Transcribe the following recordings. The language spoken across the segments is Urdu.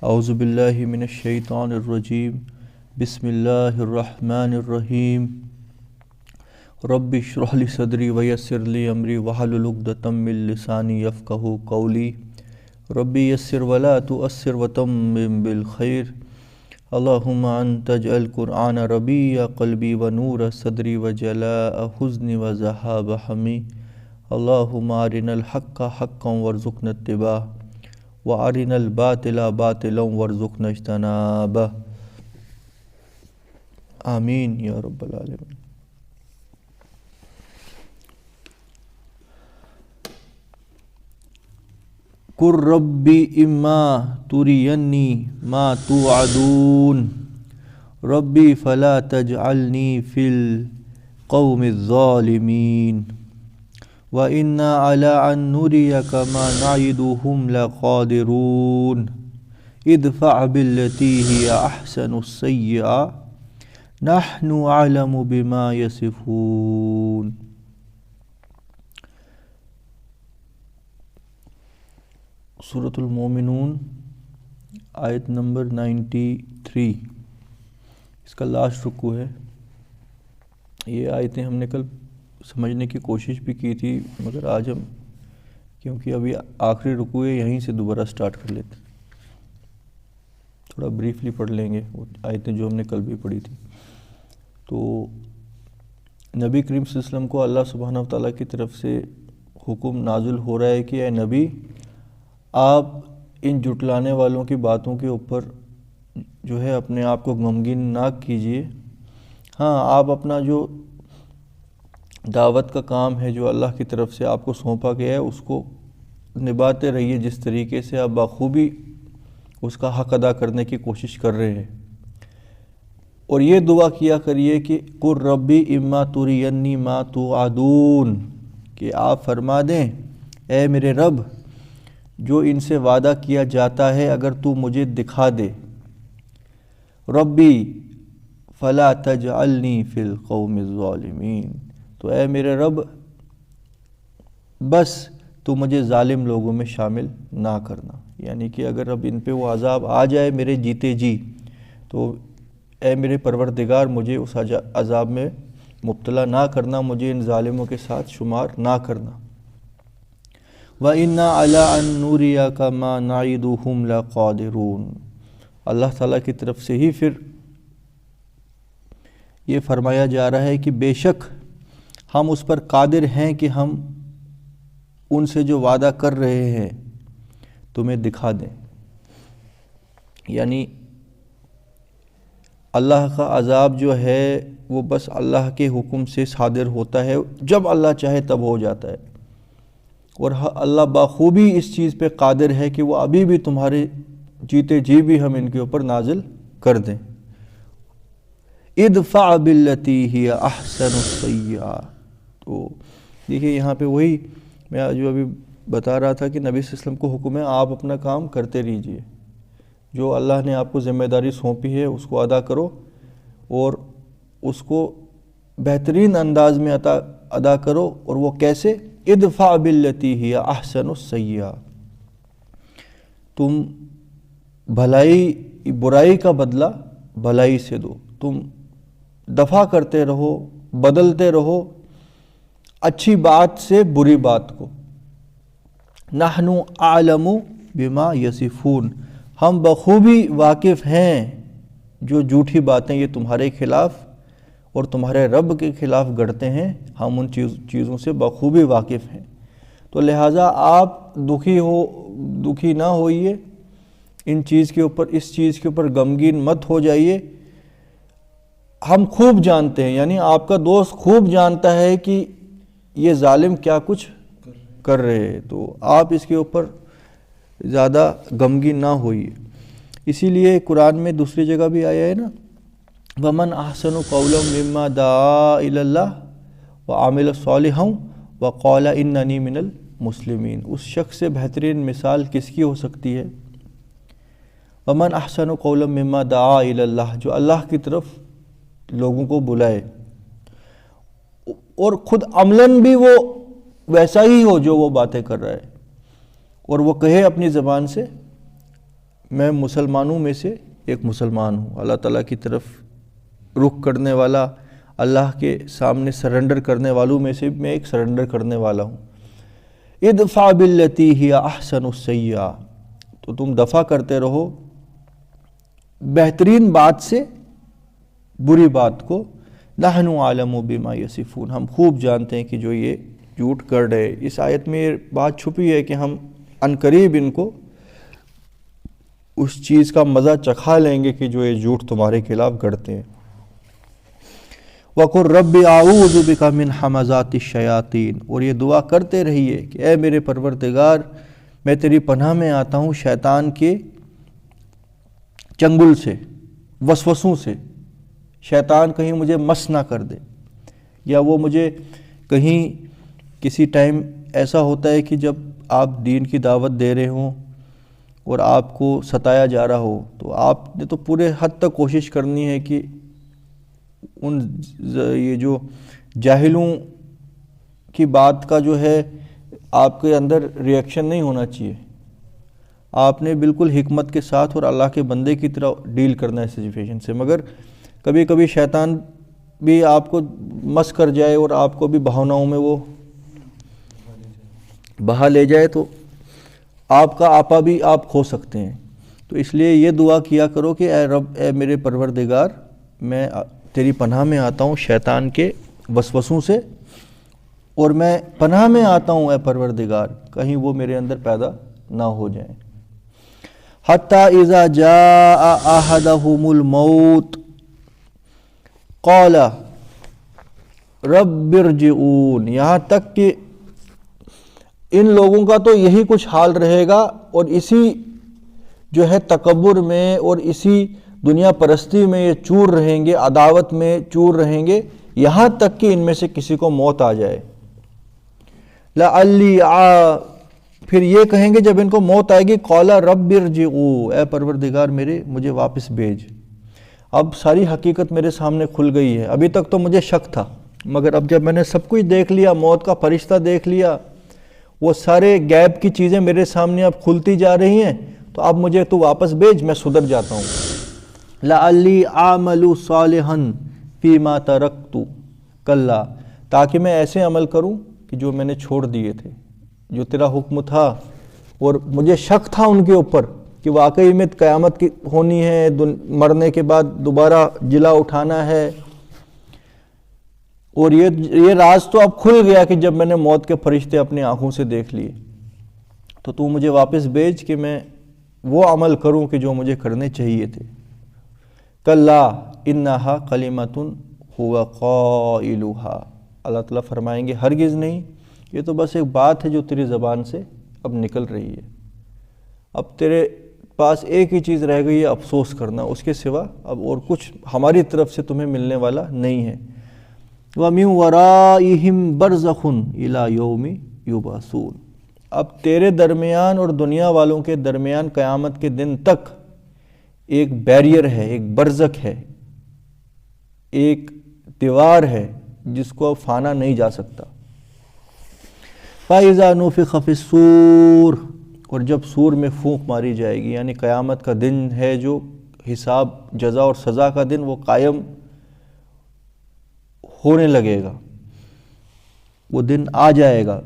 اعوذ باللہ من الشیطان الرجیم بسم اللہ الرحمن الرحیم رب اشرح لی صدری ویسر لی امری واحلل عقدۃ من لسانی یفقہوا قولی ربی یسر ولا تؤثر وتمم بالخیر اللہم انت اجعل قرآن ربیع قلبی ونور صدری وجلاء حزنی وذہاب ہمی اللہم ارنا الحق حقا وارزقنا اتباعہ وارنا الباطل باطلا وارزقنا اجتنابہ آمین یا رب العالمین۔ قل ربی اما ترینی ما توعدون ربی فلا تجعلنی فی القوم الظالمین وَإِنَّا عَلَىٰ أَن نُّرِيَكَ مَا نَعِدُهُمْ لَقَادِرُونَ ادْفَعْ بِالَّتِي هِيَ أَحْسَنُ السَّيِّئَةَ نَحْنُ أَعْلَمُ بِمَا يَصِفُونَ۔ سورۃ المومنون آیت نمبر 93، اس کا لاسٹ رکوع ہے۔ یہ آیتیں ہم نے کل سمجھنے کی کوشش بھی کی تھی، مگر آج ہم کیونکہ ابھی آخری رکوع ہے یہیں سے دوبارہ سٹارٹ کر لیتے، تھوڑا بریفلی پڑھ لیں گے وہ آیتیں جو ہم نے کل بھی پڑھی تھی۔ تو نبی کریم صلی اللہ علیہ وسلم کو اللہ سبحانہ و تعالیٰ کی طرف سے حکم نازل ہو رہا ہے کہ اے نبی، آپ ان جھٹلانے والوں کی باتوں کے اوپر جو ہے اپنے آپ کو غمگین نہ کیجیے۔ ہاں، آپ اپنا جو دعوت کا کام ہے جو اللہ کی طرف سے آپ کو سونپا گیا ہے اس کو نبھاتے رہیے، جس طریقے سے آپ بخوبی اس کا حق ادا کرنے کی کوشش کر رہے ہیں۔ اور یہ دعا کیا کریے کہ قل ربی اما ترینی ما توعدون، کہ آپ فرما دیں اے میرے رب، جو ان سے وعدہ کیا جاتا ہے اگر تو مجھے دکھا دے۔ ربی فلا تجعلنی فی القوم الظالمین، تو اے میرے رب بس تو مجھے ظالم لوگوں میں شامل نہ کرنا، یعنی کہ اگر اب ان پہ وہ عذاب آ جائے میرے جیتے جی تو اے میرے پروردگار مجھے اس عذاب میں مبتلا نہ کرنا، مجھے ان ظالموں کے ساتھ شمار نہ کرنا۔ وَإِنَّا عَلَىٰ أَن نُّرِيَكَ مَا نَعِدُهُمْ لَقَادِرُونَ، اللہ تعالیٰ کی طرف سے ہی پھر یہ فرمایا جا رہا ہے کہ بے شک ہم اس پر قادر ہیں کہ ہم ان سے جو وعدہ کر رہے ہیں تمہیں دکھا دیں۔ یعنی اللہ کا عذاب جو ہے وہ بس اللہ کے حکم سے صادر ہوتا ہے، جب اللہ چاہے تب ہو جاتا ہے، اور اللہ بخوبی اس چیز پہ قادر ہے کہ وہ ابھی بھی تمہارے جیتے جی بھی ہم ان کے اوپر نازل کر دیں۔ ادفع باللتی ہی احسن السیئہ، تو دیکھیے یہاں پہ وہی میں جو ابھی بتا رہا تھا کہ نبی صلی اللہ علیہ وسلم کو حکم ہے آپ اپنا کام کرتے رہیے، جو اللہ نے آپ کو ذمہ داری سونپی ہے اس کو ادا کرو، اور اس کو بہترین انداز میں ادا کرو۔ اور وہ کیسے؟ ادفع باللتی ہی احسن السیئہ، تم برائی کا بدلہ بھلائی سے دو، تم دفع کرتے رہو، بدلتے رہو اچھی بات سے بری بات کو۔ نحن اعلم بما یصفون، ہم بخوبی واقف ہیں جو جھوٹی باتیں یہ تمہارے خلاف اور تمہارے رب کے خلاف گڑھتے ہیں، ہم ان چیزوں سے بخوبی واقف ہیں۔ تو لہٰذا آپ دکھی نہ ہوئیے اس چیز کے اوپر غمگین مت ہو جائیے۔ ہم خوب جانتے ہیں، یعنی آپ کا دوست خوب جانتا ہے کہ یہ ظالم کیا کچھ کر رہے ہیں، تو آپ اس کے اوپر زیادہ غمگین نہ ہوئیے۔ اسی لیے قرآن میں دوسری جگہ بھی آیا ہے نا، وَمَنْ أَحْسَنُ قَوْلًا مِّمَّن دَعَا إِلَى اللَّهِ وَعَمِلَ صَالِحًا وَقَالَ إِنَّنِي مِنَ الْمُسْلِمِينَ، اس شخص سے بہترین مثال کس کی ہو سکتی ہے؟ وَمَنْ أَحْسَنُ قَوْلًا مِّمَّن دَعَا إِلَى اللَّهِ، جو اللہ کی طرف لوگوں کو بلائے اور خود عملاً بھی وہ ویسا ہی ہو جو وہ باتیں کر رہا ہے، اور وہ کہے اپنی زبان سے میں مسلمانوں میں سے ایک مسلمان ہوں، اللہ تعالیٰ کی طرف رخ کرنے والا، اللہ کے سامنے سرنڈر کرنے والوں میں سے میں ایک سرنڈر کرنے والا ہوں۔ ادفع باللتی ہی احسن السیئہ، تو تم دفع کرتے رہو بہترین بات سے بری بات کو، نحن عالم بما یصفون، ہم خوب جانتے ہیں کہ جو یہ جھوٹ کر رہے۔ اس آیت میں یہ بات چھپی ہے کہ ہم عنقریب ان کو اس چیز کا مزہ چکھا لیں گے کہ جو یہ جھوٹ تمہارے خلاف گڑتے ہیں۔ وَقُلْ رَبِّ أَعُوذُ بِكَ مِنْ حَمَزَاتِ الشَّيَاطِينِ، اور یہ دعا کرتے رہیے کہ اے میرے پروردگار میں تیری پناہ میں آتا ہوں شیطان کے چنگل سے، وسوسوں سے۔ شیطان کہیں مجھے مس نہ کر دے، یا وہ مجھے کہیں کسی ٹائم ایسا ہوتا ہے کہ جب آپ دین کی دعوت دے رہے ہوں اور آپ کو ستایا جا رہا ہو، تو آپ نے تو پورے حد تک کوشش کرنی ہے کہ یہ جو جاہلوں کی بات کا جو ہے آپ کے اندر ریئیکشن نہیں ہونا چاہیے، آپ نے بالکل حکمت کے ساتھ اور اللہ کے بندے کی طرح ڈیل کرنا ہے سچویشن سے۔ مگر کبھی کبھی شیطان بھی آپ کو مس کر جائے اور آپ کو بھی بہاناؤں میں وہ بہا لے جائے، تو آپ کا آپا بھی آپ کھو سکتے ہیں۔ تو اس لیے یہ دعا کیا کرو کہ اے رب، اے میرے پروردگار، میں تیری پناہ میں آتا ہوں شیطان کے وسوسوں سے، اور میں پناہ میں آتا ہوں اے پروردگار کہیں وہ میرے اندر پیدا نہ ہو جائیں۔ حتیٰ اذا جاء احدهم الموت قال رب ارجعون، یہاں تک کہ ان لوگوں کا تو یہی کچھ حال رہے گا، اور اسی جو ہے تکبر میں اور اسی دنیا پرستی میں یہ چور رہیں گے، عداوت میں چور رہیں گے، یہاں تک کہ ان میں سے کسی کو موت آ جائے۔ لعلی پھر یہ کہیں گے جب ان کو موت آئے گی، قال رب ارجعوا، اے پروردگار میرے مجھے واپس بھیج۔ اب ساری حقیقت میرے سامنے کھل گئی ہے، ابھی تک تو مجھے شک تھا، مگر اب جب میں نے سب کچھ دیکھ لیا، موت کا فرشتہ دیکھ لیا، وہ سارے غیب کی چیزیں میرے سامنے اب کھلتی جا رہی ہیں، تو اب مجھے تو واپس بھیج، میں سدھر جاتا ہوں۔ لعلی اعمل صالحا فیما ترکت کلا، تاکہ میں ایسے عمل کروں کہ جو میں نے چھوڑ دیے تھے، جو تیرا حکم تھا اور مجھے شک تھا ان کے اوپر کہ واقعی میں قیامت کی ہونی ہے، مرنے کے بعد دوبارہ جلا اٹھانا ہے، اور یہ راز تو اب کھل گیا کہ جب میں نے موت کے فرشتے اپنی آنکھوں سے دیکھ لیے، تو مجھے واپس بھیج کہ میں وہ عمل کروں کہ جو مجھے کرنے چاہیے تھے۔ کلا انہا کلمۃ ہوا قائلھا، اللہ تعالیٰ فرمائیں گے ہرگز نہیں، یہ تو بس ایک بات ہے جو تیری زبان سے اب نکل رہی ہے، اب تیرے پاس ایک ہی چیز رہ گئی ہے، افسوس کرنا، اس کے سوا اب اور کچھ ہماری طرف سے تمہیں ملنے والا نہیں ہے۔ وَمِن وَرَائِهِمْ بَرْزَخٌ إِلَى يَوْمِ يُبْعَثُونَ، اب تیرے درمیان اور دنیا والوں کے درمیان قیامت کے دن تک ایک بیریئر ہے، ایک برزخ ہے، ایک دیوار ہے جس کو فانا نہیں جا سکتا۔ فَإِذَا نُفِخَ فِي الصُّورِ، اور جب سور میں پھونک ماری جائے گی، یعنی قیامت کا دن ہے جو حساب جزا اور سزا کا دن، وہ قائم ہونے لگے گا، وہ دن آ جائے گا۔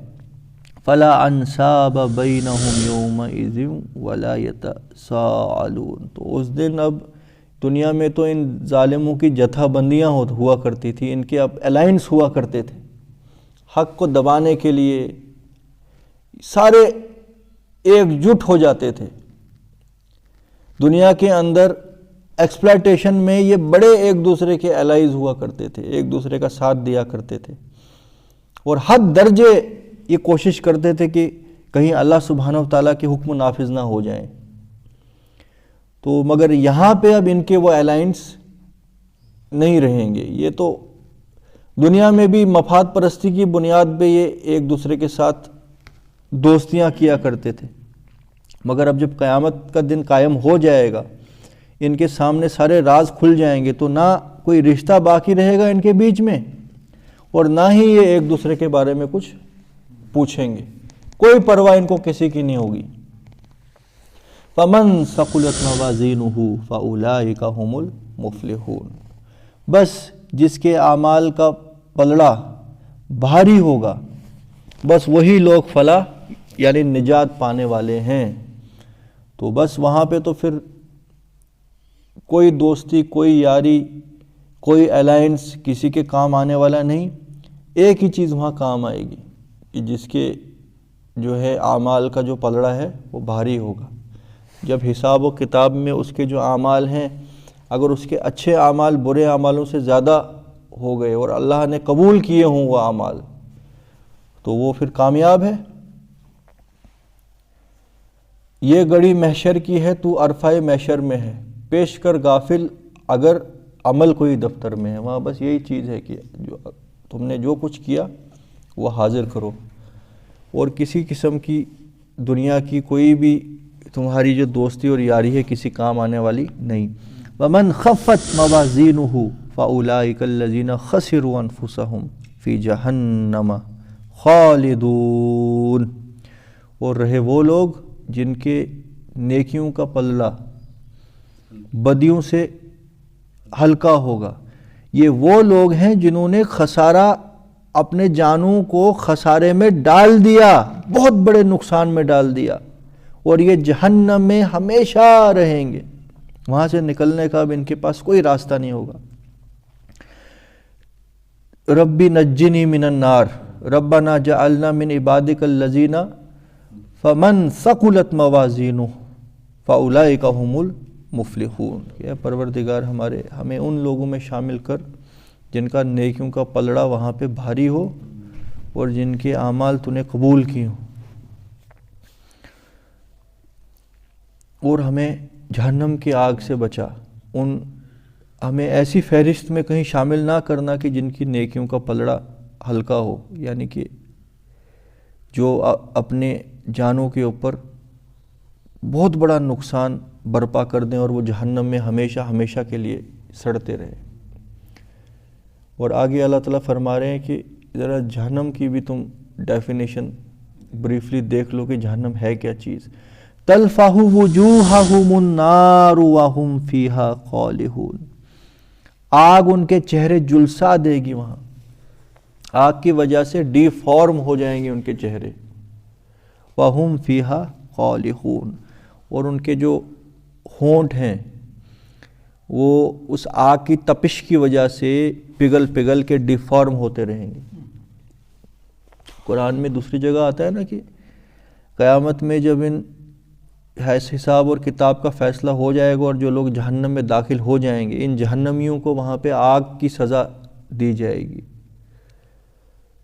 فَلَا أَنْسَابَ بَيْنَهُمْ يَوْمَئِذٍ وَلَا يَتَسَاءَلُونَ، تو اس دن اب دنیا میں تو ان ظالموں کی جتھا بندیاں ہوا کرتی تھی، ان کے اب الائنس ہوا کرتے تھے حق کو دبانے کے لیے، سارے ایک جٹ ہو جاتے تھے دنیا کے اندر۔ ایکسپلائٹیشن میں یہ بڑے ایک دوسرے کے الائز ہوا کرتے تھے، ایک دوسرے کا ساتھ دیا کرتے تھے، اور حد درجے یہ کوشش کرتے تھے کہ کہیں اللہ سبحانہ وتعالیٰ کے حکم نافذ نہ ہو جائیں۔ تو مگر یہاں پہ اب ان کے وہ الائنس نہیں رہیں گے، یہ تو دنیا میں بھی مفاد پرستی کی بنیاد پہ یہ ایک دوسرے کے ساتھ دوستیاں کیا کرتے تھے، مگر اب جب قیامت کا دن قائم ہو جائے گا، ان کے سامنے سارے راز کھل جائیں گے، تو نہ کوئی رشتہ باقی رہے گا ان کے بیچ میں، اور نہ ہی یہ ایک دوسرے کے بارے میں کچھ پوچھیں گے، کوئی پرواہ ان کو کسی کی نہیں ہوگی۔ فمن ثقلت موازینہ فاولئک هم المفلحون، بس جس کے اعمال کا پلڑا بھاری ہوگا بس وہی لوگ فلاح یعنی نجات پانے والے ہیں۔ تو بس وہاں پہ تو پھر کوئی دوستی، کوئی یاری، کوئی الائنس کسی کے کام آنے والا نہیں۔ ایک ہی چیز وہاں کام آئے گی کہ جس کے جو ہے اعمال کا جو پلڑا ہے وہ بھاری ہوگا۔ جب حساب و کتاب میں اس کے جو اعمال ہیں اگر اس کے اچھے اعمال برے اعمالوں سے زیادہ ہو گئے اور اللہ نے قبول کیے ہوں وہ اعمال، تو وہ پھر کامیاب ہے۔ یہ گڑی محشر کی ہے تو عرفۂ محشر میں ہے، پیش کر غافل اگر عمل کوئی دفتر میں ہے۔ وہاں بس یہی چیز ہے کہ جو تم نے جو کچھ کیا وہ حاضر کرو، اور کسی قسم کی دنیا کی کوئی بھی تمہاری جو دوستی اور یاری ہے کسی کام آنے والی نہیں۔ وَمَنْ خَفَّتْ مَوَازِينُهُ فَأُولَئِكَ الَّذِينَ خَسِرُوا أَنفُسَهُمْ فِي جَهَنَّمَ خَالِدُونَ، اور رہے وہ لوگ جن کے نیکیوں کا پلڑا بدیوں سے ہلکا ہوگا۔ یہ وہ لوگ ہیں جنہوں نے خسارہ اپنے جانوں کو خسارے میں ڈال دیا، بہت بڑے نقصان میں ڈال دیا، اور یہ جہنم میں ہمیشہ رہیں گے، وہاں سے نکلنے کا اب ان کے پاس کوئی راستہ نہیں ہوگا۔ ربی نجنی من النار ربنا جعلنا من عبادک الذین فمن ثقلت موازینہ فاولئک هم المفلحون، کہ پروردگار ہمارے ہمیں ان لوگوں میں شامل کر جن کا نیکیوں کا پلڑا وہاں پہ بھاری ہو اور جن کے اعمال تو نے قبول کیے ہوں، اور ہمیں جہنم کی آگ سے بچا۔ ہمیں ایسی فہرست میں کہیں شامل نہ کرنا کہ جن کی نیکیوں کا پلڑا ہلکا ہو، یعنی کہ جو اپنے جانوں کے اوپر بہت بڑا نقصان برپا کر دیں اور وہ جہنم میں ہمیشہ ہمیشہ کے لیے سڑتے رہے۔ اور آگے اللہ تعالیٰ فرما رہے ہیں کہ ذرا جہنم کی بھی تم ڈیفینیشن بریفلی دیکھ لو کہ جہنم ہے کیا چیز۔ تلفح وجوہہم النار وہم فیہا خالدون، آگ ان کے چہرے جلسا دے گی، وہاں آگ کی وجہ سے ڈی فارم ہو جائیں گے ان کے چہرے۔ وہم فیہا خالدون، اور ان کے جو ہونٹ ہیں وہ اس آگ کی تپش کی وجہ سے پگھل پگھل کے ڈیفارم ہوتے رہیں گے۔ قرآن میں دوسری جگہ آتا ہے نا کہ قیامت میں جب ان حساب اور کتاب کا فیصلہ ہو جائے گا اور جو لوگ جہنم میں داخل ہو جائیں گے، ان جہنمیوں کو وہاں پہ آگ کی سزا دی جائے گی،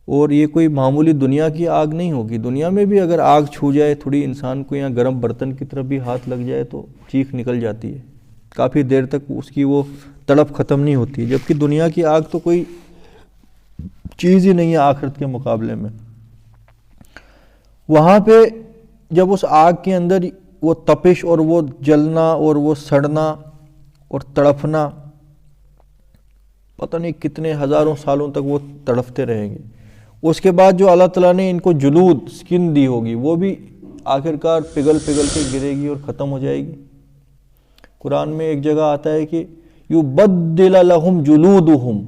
اور یہ کوئی معمولی دنیا کی آگ نہیں ہوگی۔ دنیا میں بھی اگر آگ چھو جائے تھوڑی انسان کو، یا گرم برتن کی طرف بھی ہاتھ لگ جائے تو چیخ نکل جاتی ہے، کافی دیر تک اس کی وہ تڑپ ختم نہیں ہوتی، جبکہ دنیا کی آگ تو کوئی چیز ہی نہیں ہے آخرت کے مقابلے میں۔ وہاں پہ جب اس آگ کے اندر وہ تپش اور وہ جلنا اور وہ سڑنا اور تڑپنا، پتہ نہیں کتنے ہزاروں سالوں تک وہ تڑپتے رہیں گے۔ اس کے بعد جو اللہ تعالیٰ نے ان کو جلود سکن دی ہوگی وہ بھی آخرکار پگھل پگھل کے گرے گی اور ختم ہو جائے گی۔ قرآن میں ایک جگہ آتا ہے کہ یبدل لہم جلودہم،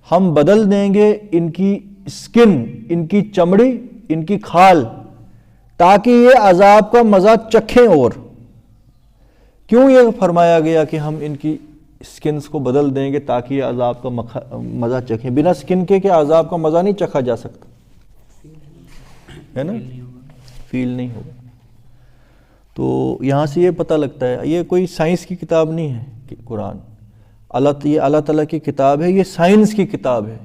ہم بدل دیں گے ان کی سکن، ان کی چمڑی، ان کی کھال، تاکہ یہ عذاب کا مزہ چکھیں۔ اور کیوں یہ فرمایا گیا کہ ہم ان کی سکنز کو بدل دیں گے تاکہ یہ عذاب کا مزہ چکھیں؟ بنا سکن کے عذاب کا مزہ نہیں چکھا جا سکتا ہے نا، فیل نہیں ہوگا۔ تو یہاں سے یہ پتہ لگتا ہے یہ کوئی سائنس کی کتاب نہیں ہے کہ قرآن، یہ اللہ تعالیٰ کی کتاب ہے، یہ سائنس کی کتاب ہے۔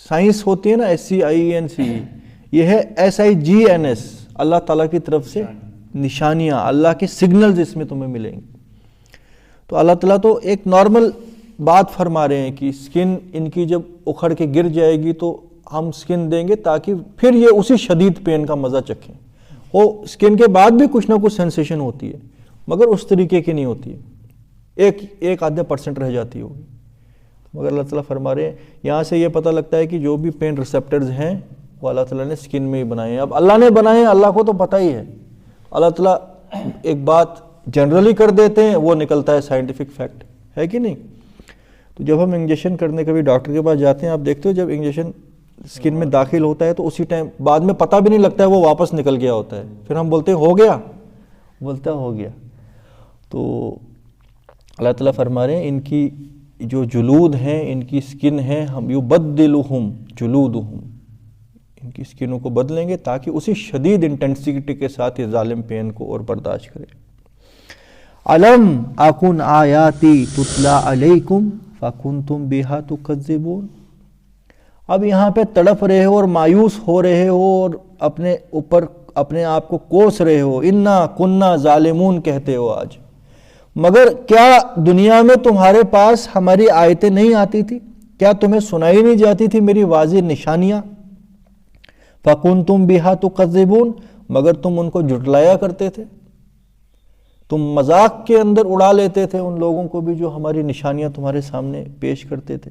سائنس ہوتی ہے نا SCIENCE، یہ ہے SIGNS، اللہ تعالیٰ کی طرف سے نشانیاں، اللہ کے سگنلز اس میں تمہیں ملیں گے۔ تو اللہ تعالیٰ تو ایک نارمل بات فرما رہے ہیں کہ سکن ان کی جب اکھڑ کے گر جائے گی تو ہم سکن دیں گے تاکہ پھر یہ اسی شدید پین کا مزہ چکھیں۔ وہ سکن کے بعد بھی کچھ نہ کچھ سینسیشن ہوتی ہے مگر اس طریقے کی نہیں ہوتی ہے، ایک آدھے % رہ جاتی ہوگی، مگر اللہ تعالیٰ فرما رہے ہیں یہاں سے یہ پتہ لگتا ہے کہ جو بھی پین ریسیپٹرز ہیں وہ اللہ تعالیٰ نے سکن میں ہی بنائے ہیں۔ اب اللہ نے بنائے ہیں، اللہ کو تو پتہ ہی ہے، اللہ تعالیٰ ایک بات جنرلی کر دیتے ہیں، وہ نکلتا ہے سائنٹیفک فیکٹ، ہے کہ نہیں؟ تو جب ہم انجیکشن کرنے کبھی ڈاکٹر کے پاس جاتے ہیں، آپ دیکھتے ہو جب انجیکشن اسکن میں داخل ہوتا ہے تو اسی ٹائم بعد میں پتہ بھی نہیں لگتا ہے وہ واپس نکل گیا ہوتا ہے، پھر ہم بولتے ہیں ہو گیا، بولتا ہو گیا۔ تو اللہ تعالیٰ فرما رہے ہیں ان کی جو جلود ہیں، ان کی اسکن ہے، ہم یبدلہم جلودہم، ان کی اسکنوں کو بدلیں گے تاکہ اسی شدید انٹینسٹی کے ساتھ یہ ظالم پین کو اور برداشت کرے۔ علم اکن آیاتی تتلا علیکم فکنتم بہا تکذبون۔ اب یہاں پہ تڑپ رہے ہو اور مایوس ہو رہے ہو اور اپنے اوپر اپنے آپ کو کوس رہے ہو، انا کننا ظالمون کہتے ہو آج، مگر کیا دنیا میں تمہارے پاس ہماری آیتیں نہیں آتی تھی؟ کیا تمہیں سنائی نہیں جاتی تھی میری واضح نشانیاں؟ فَكُنْتُمْ بِهَا تُكَذِّبُونَ، مگر تم ان کو جھٹلایا کرتے تھے، تم مذاق کے اندر اڑا لیتے تھے ان لوگوں کو بھی جو ہماری نشانیاں تمہارے سامنے پیش کرتے تھے۔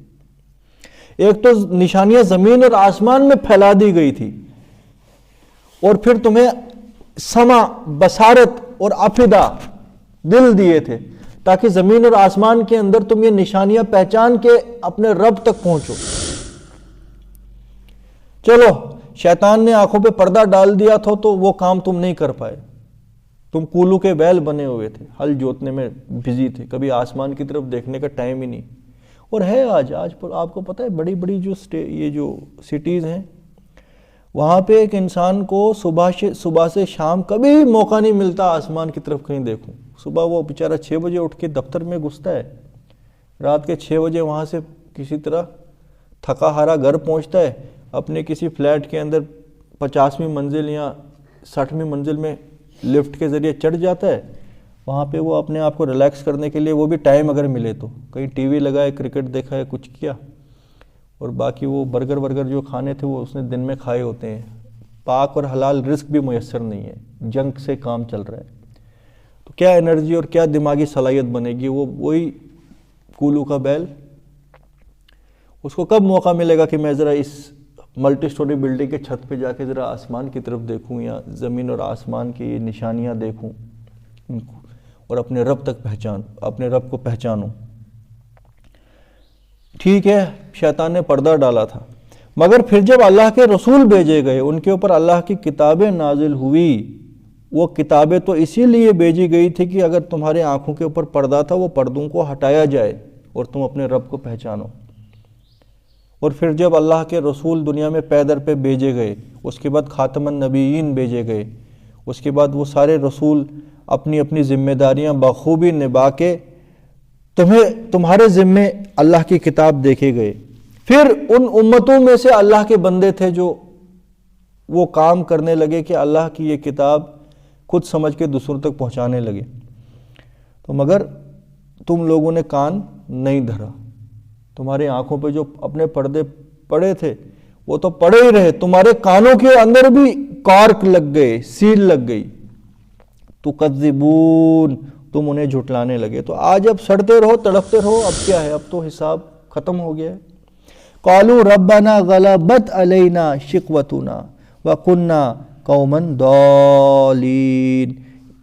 ایک تو نشانیاں زمین اور آسمان میں پھیلا دی گئی تھی، اور پھر تمہیں سمع، بصارت اور افئدہ، دل دیے تھے تاکہ زمین اور آسمان کے اندر تم یہ نشانیاں پہچان کے اپنے رب تک پہنچو۔ چلو شیطان نے آنکھوں پہ پردہ ڈال دیا تھا تو وہ کام تم نہیں کر پائے، تم کولو کے بیل بنے ہوئے تھے، ہل جوتنے میں بزی تھے، کبھی آسمان کی طرف دیکھنے کا ٹائم ہی نہیں۔ اور ہے آج پر آپ کو پتہ ہے بڑی بڑی یہ جو سٹیز ہیں، وہاں پہ ایک انسان کو صبح سے شام کبھی موقع نہیں ملتا آسمان کی طرف کہیں دیکھوں۔ صبح وہ بیچارہ 6 بجے اٹھ کے دفتر میں گھستا ہے، رات کے 6 بجے وہاں سے کسی طرح تھکا ہارا گھر پہنچتا ہے، اپنے کسی فلیٹ کے اندر 50ویں منزل یا 60ویں منزل میں لفٹ کے ذریعے چڑھ جاتا ہے۔ وہاں پہ وہ اپنے آپ کو ریلیکس کرنے کے لیے، وہ بھی ٹائم اگر ملے تو، کہیں ٹی وی لگائے، کرکٹ دیکھا ہے، کچھ کیا، اور باقی وہ برگر جو کھانے تھے وہ اس نے دن میں کھائے ہوتے ہیں۔ پاک اور حلال رزق بھی میسر نہیں ہے، جنک سے کام چل رہا ہے، تو کیا انرجی اور کیا دماغی صلاحیت بنے گی؟ وہی کولو کا بیل، اس کو کب موقع ملے گا کہ میں ذرا اس ملٹی سٹوری بلڈنگ کے چھت پہ جا کے ذرا آسمان کی طرف دیکھوں یا زمین اور آسمان کی یہ نشانیاں دیکھوں اور اپنے رب کو پہچانوں؟ ٹھیک ہے، شیطان نے پردہ ڈالا تھا، مگر پھر جب اللہ کے رسول بھیجے گئے، ان کے اوپر اللہ کی کتابیں نازل ہوئی، وہ کتابیں تو اسی لیے بھیجی گئی تھی کہ اگر تمہارے آنکھوں کے اوپر پردہ تھا وہ پردوں کو ہٹایا جائے اور تم اپنے رب کو پہچانو۔ اور پھر جب اللہ کے رسول دنیا میں پے در پہ بھیجے گئے، اس کے بعد خاتم النبیین بھیجے گئے، اس کے بعد وہ سارے رسول اپنی اپنی ذمہ داریاں بخوبی نبھا کے تمہارے ذمے اللہ کی کتاب دیکھے گئے، پھر ان امتوں میں سے اللہ کے بندے تھے جو وہ کام کرنے لگے کہ اللہ کی یہ کتاب خود سمجھ کے دوسروں تک پہنچانے لگے، تو مگر تم لوگوں نے کان نہیں دھرا، تمہاری آنکھوں پہ جو اپنے پردے پڑے تھے وہ تو پڑے ہی رہے، تمہارے کانوں کے اندر بھی کارک لگ گئے، سیل لگ گئی، تکذبون، تم انہیں جھٹلانے لگے۔ تو آج اب سڑتے رہو، تڑپتے رہو، اب کیا ہے؟ اب تو حساب ختم ہو گیا ہے۔ قالوا ربنا غلبت علینا شقوتنا وکنا قوما ضالین،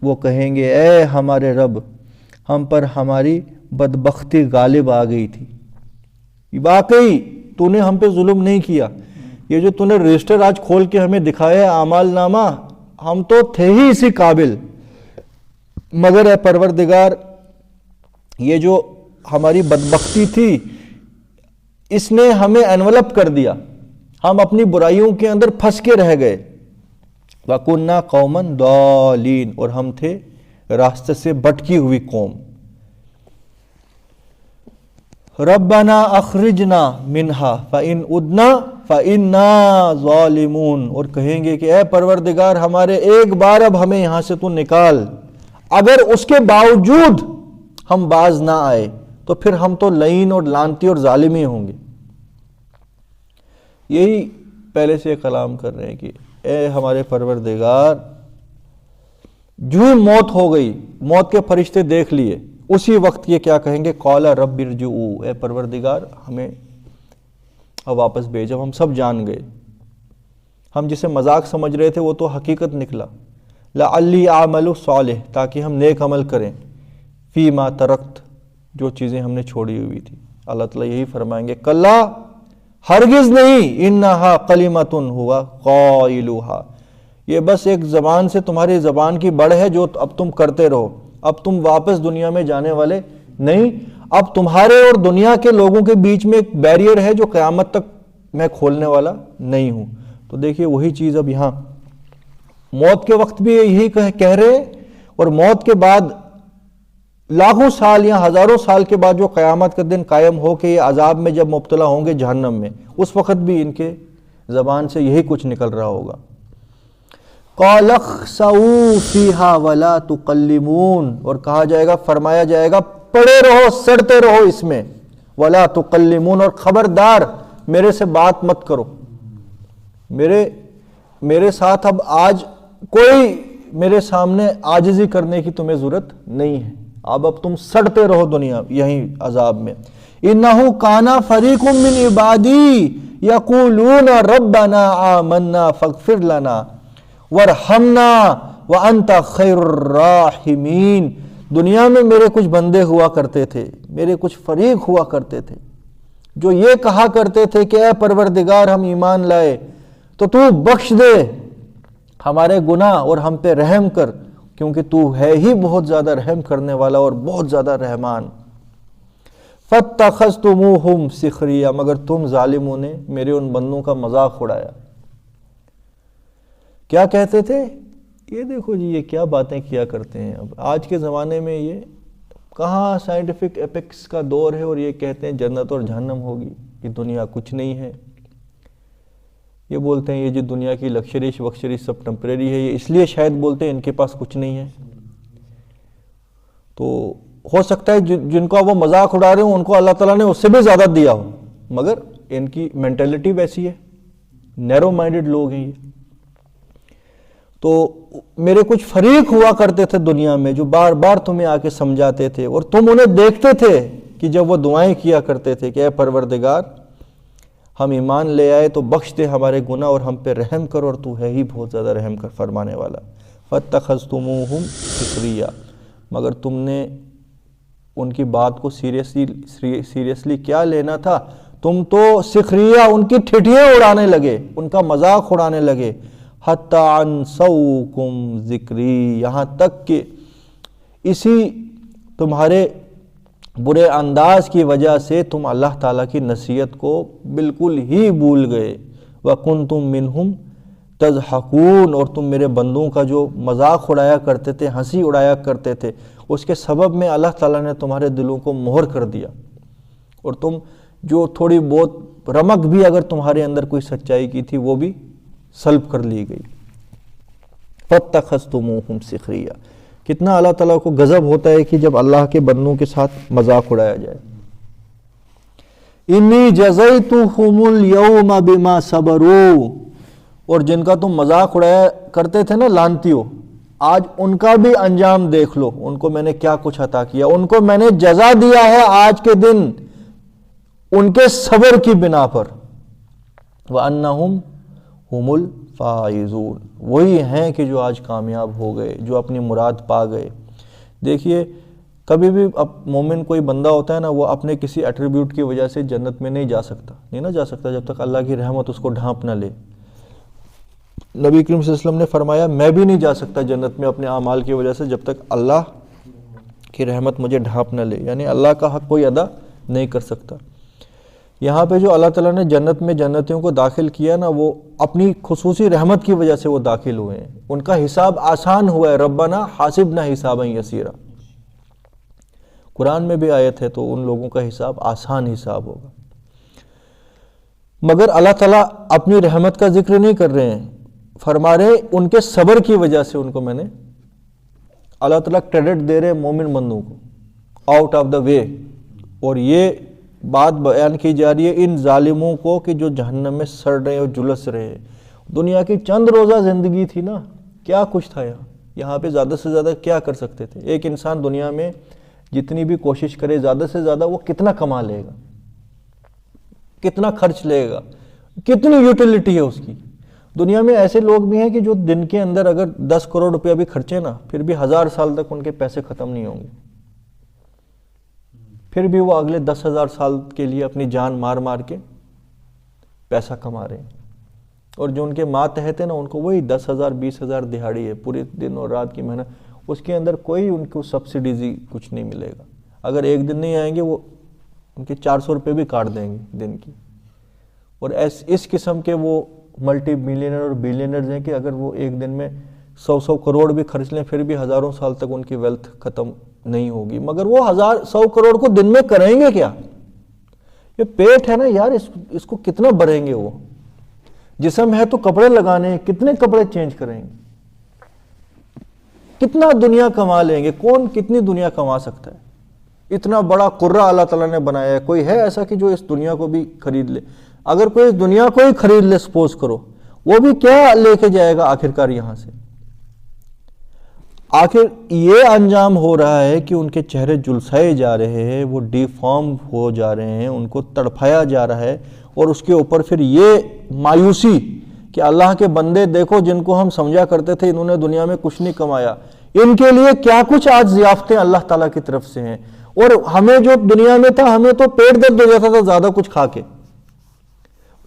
وہ کہیں گے اے ہمارے رب، ہم پر ہماری بدبختی غالب آ گئی تھی، واقعی تو نے ہم پہ ظلم نہیں کیا، یہ جو تو نے رجسٹر آج کھول کے ہمیں دکھایا ہے اعمال نامہ، ہم تو تھے ہی اسی قابل، مگر اے پروردگار یہ جو ہماری بدبختی تھی اس نے ہمیں انولپ کر دیا، ہم اپنی برائیوں کے اندر پھنس کے رہ گئے، وَكُنَّا قَوْمًا ضَالِينَ، اور ہم تھے راستے سے بھٹکی ہوئی قوم۔ رَبَّنَا أَخْرِجْنَا مِنْهَا فَإِنْ عُدْنَا فَإِنَّا ظَالِمُونَ، اور کہیں گے کہ اے پروردگار ہمارے ایک بار اب ہمیں یہاں سے تو نکال، اگر اس کے باوجود ہم باز نہ آئے تو پھر ہم تو لعین اور لعنتی اور ظالم ہی ہوں گے۔ یہی پہلے سے کلام کر رہے ہیں کہ اے ہمارے پروردگار، جو ہی موت ہو گئی، موت کے فرشتے دیکھ لیے، اسی وقت یہ کیا کہیں گے؟ قال رب ارجعوا، اے پروردگار ہمیں اب واپس بھیجو، ہم سب جان گئے، ہم جسے مذاق سمجھ رہے تھے وہ تو حقیقت نکلا، لعلی اعمل صالح، تاکہ ہم نیک عمل کریں، فی ما ترکت، جو چیزیں ہم نے چھوڑی ہوئی تھی۔ اللہ تعالیٰ یہی فرمائیں گے کلا، ہرگز نہیں، انہا کلمۃ ہوا قائلوہا، یہ بس ایک زبان سے تمہاری زبان کی بڑھ ہے جو اب تم کرتے رہو، اب تم واپس دنیا میں جانے والے نہیں، اب تمہارے اور دنیا کے لوگوں کے بیچ میں ایک بیریئر ہے جو قیامت تک میں کھولنے والا نہیں ہوں۔ تو دیکھیے وہی چیز اب یہاں موت کے وقت بھی یہی کہہ رہے، اور موت کے بعد لاکھوں سال یا ہزاروں سال کے بعد جو قیامت کا دن قائم ہو کہ یہ عذاب میں جب مبتلا ہوں گے جہنم میں، اس وقت بھی ان کے زبان سے یہی کچھ نکل رہا ہوگا۔ قَالَ اخْسَئُوا فِيهَا وَلَا تُكَلِّمُونَ، اور کہا جائے گا، فرمایا جائے گا، پڑے رہو، سڑتے رہو اس میں، وَلَا تُكَلِّمُونَ، اور خبردار میرے سے بات مت کرو، میرے ساتھ اب آج کوئی میرے سامنے عاجزی کرنے کی تمہیں ضرورت نہیں ہے، اب تم سڑتے رہو دنیا یہیں عذاب میں۔ اِنَّهُ كَانَ فَرِيقٌ مِّنْ عِبَادِي يَقُولُونَ رَبَّنَا آمَنَّا فَاغْفِرْ لَنَا وَارْحَمْنَا وَأَنْتَ خَيْرُ الرَّاحِمِينَ، دنیا میں میرے کچھ بندے ہوا کرتے تھے، میرے کچھ فریق ہوا کرتے تھے جو یہ کہا کرتے تھے کہ اے پروردگار ہم ایمان لائے تو تو بخش دے ہمارے گناہ اور ہم پہ رحم کر، کیونکہ تو ہے ہی بہت زیادہ رحم کرنے والا اور بہت زیادہ رحمان۔ فَاتَّخَذْتُمُوهُمْ سِخْرِيًّا، مگر تم ظالموں نے میرے ان بندوں کا مذاق اڑایا۔ کیا کہتے تھے؟ یہ دیکھو جی یہ کیا باتیں کیا کرتے ہیں۔ اب آج کے زمانے میں یہ کہاں سائنٹیفک ایپکس کا دور ہے اور یہ کہتے ہیں جنت اور جہنم ہوگی، یہ دنیا کچھ نہیں ہے، یہ بولتے ہیں یہ جو دنیا کی لکشریز وکشریز سب ٹمپریری ہے، یہ اس لیے شاید بولتے ہیں ان کے پاس کچھ نہیں ہے۔ تو ہو سکتا ہے جن کو وہ مذاق اڑا رہے ہوں ان کو اللہ تعالیٰ نے اس سے بھی زیادہ دیا ہو، مگر ان کی مینٹلٹی ویسی ہے، نیرو مائنڈڈ لوگ ہیں یہ۔ تو میرے کچھ فریق ہوا کرتے تھے دنیا میں جو بار بار تمہیں آ کے سمجھاتے تھے، اور تم انہیں دیکھتے تھے کہ جب وہ دعائیں کیا کرتے تھے کہ اے پروردگار ہم ایمان لے آئے تو بخش دے ہمارے گناہ اور ہم پہ رحم کر، اور تو ہے ہی بہت زیادہ رحم کر فرمانے والا۔ فَاتَّخَذْتُمُوهُمْ سِخْرِيًّا، مگر تم نے ان کی بات کو سیریسلی کیا لینا تھا، تم تو سخریہ ان کی ٹھٹھیاں اڑانے لگے، ان کا مذاق اڑانے لگے۔ حَتَّى أَنْسَوْكُمْ ذِكْرِي، یہاں تک کہ اسی تمہارے برے انداز کی وجہ سے تم اللہ تعالیٰ کی نصیحت کو بالکل ہی بھول گئے۔ وَكُنْتُمْ مِنْهُمْ تَضْحَكُونَ، اور تم میرے بندوں کا جو مذاق اڑایا کرتے تھے، ہنسی اڑایا کرتے تھے، اس کے سبب میں اللہ تعالیٰ نے تمہارے دلوں کو مہر کر دیا، اور تم جو تھوڑی بہت رمق بھی اگر تمہارے اندر کوئی سچائی کی تھی وہ بھی سلب کر لی گئی۔ فَاتَّخَذْتُمُوهُمْ سِخْرِيًّا، کتنا اللہ تعالیٰ کو غضب ہوتا ہے کہ جب اللہ کے بندوں کے ساتھ مذاق اڑایا جائے۔ اِنِّي جَزَيْتُهُمُ الْيَوْمَ بِمَا صَبَرُوا، اور جن کا تم مذاق اڑایا کرتے تھے نا لانتیوں، آج ان کا بھی انجام دیکھ لو، ان کو میں نے کیا کچھ عطا کیا، ان کو میں نے جزا دیا ہے آج کے دن ان کے صبر کی بنا پر۔ وَأَنَّهُمْ هُمُ الْفَائِزُونَ، وہی ہیں کہ جو آج کامیاب ہو گئے، جو اپنی مراد پا گئے۔ دیکھیے کبھی بھی اب مومن کوئی بندہ ہوتا ہے نا، وہ اپنے کسی ایٹریبیوٹ کی وجہ سے جنت میں نہیں جا سکتا جب تک اللہ کی رحمت اس کو ڈھانپ نہ لے۔ نبی کریم صلی اللہ علیہ وسلم نے فرمایا میں بھی نہیں جا سکتا جنت میں اپنے اعمال کی وجہ سے جب تک اللہ کی رحمت مجھے ڈھانپ نہ لے، یعنی اللہ کا حق کوئی ادا نہیں کر سکتا۔ یہاں پہ جو اللہ تعالیٰ نے جنت میں جنتیوں کو داخل کیا نا، وہ اپنی خصوصی رحمت کی وجہ سے وہ داخل ہوئے ہیں، ان کا حساب آسان ہوا ہے۔ ربنا حاسبنا حسابا یسیرا، قرآن میں بھی آیت ہے، تو ان لوگوں کا حساب آسان حساب ہوگا۔ مگر اللہ تعالیٰ اپنی رحمت کا ذکر نہیں کر رہے ہیں، فرما رہے ان کے صبر کی وجہ سے ان کو میں نے، اللہ تعالیٰ کریڈٹ دے رہے مومن بندوں کو آؤٹ آف دا وے، اور یہ بات بیان کی جا رہی ہے ان ظالموں کو کہ جو جہنم میں سڑ رہے اور جلس رہے ہیں۔ دنیا کی چند روزہ زندگی تھی نا، کیا کچھ تھا یہاں پہ زیادہ سے زیادہ کیا کر سکتے تھے؟ ایک انسان دنیا میں جتنی بھی کوشش کرے زیادہ سے زیادہ وہ کتنا کما لے گا، کتنا خرچ لے گا، کتنی یوٹیلیٹی ہے اس کی؟ دنیا میں ایسے لوگ بھی ہیں کہ جو دن کے اندر اگر 10 کروڑ روپیہ بھی خرچے نا، پھر بھی 1000 سال تک ان کے پیسے ختم نہیں ہوں گے، پھر بھی وہ اگلے 10,000 سال کے لیے اپنی جان مار مار کے پیسہ کما رہے ہیں. اور جو ان کے ماتحت ہیں نا، ان کو وہی 10,000 20,000 دہاڑی ہے، پورے دن اور رات کی محنت، اس کے اندر کوئی ان کو سبسڈیزی کچھ نہیں ملے گا. اگر ایک دن نہیں آئیں گے وہ ان کے 400 روپے بھی کاٹ دیں گے دن کی. اور اس قسم کے وہ ملٹی ملینر اور بیلینرز ہیں کہ اگر وہ ایک دن میں 100 کروڑ بھی خرچ لیں پھر بھی ہزاروں سال تک ان کی ویلتھ ختم نہیں ہوگی. مگر وہ 100 کروڑ کو دن میں کریں گے کیا؟ یہ پیٹ ہے نا یار، اس کو کتنا بھریں گے؟ وہ جسم ہے تو کپڑے لگانے ہیں، کتنے کپڑے چینج کریں گے؟ کتنا دنیا کما لیں گے؟ کون کتنی دنیا کما سکتا ہے؟ اتنا بڑا قرہ اللہ تعالیٰ نے بنایا ہے، کوئی ہے ایسا کہ جو اس دنیا کو بھی خرید لے؟ اگر کوئی اس دنیا کو ہی خرید لے سپوز کرو، وہ بھی کیا لے کے جائے گا آخرکار یہاں سے؟ آخر یہ انجام ہو رہا ہے کہ ان کے چہرے جلسائے جا رہے ہیں، وہ ڈی فارم ہو جا رہے ہیں، ان کو تڑپایا جا رہا ہے. اور اس کے اوپر پھر یہ مایوسی کہ اللہ کے بندے دیکھو جن کو ہم سمجھا کرتے تھے انہوں نے دنیا میں کچھ نہیں کمایا، ان کے لیے کیا کچھ آج ضیافتیں اللہ تعالیٰ کی طرف سے ہیں. اور ہمیں جو دنیا میں تھا ہمیں تو پیٹ درد ہو جاتا تھا زیادہ کچھ کھا کے.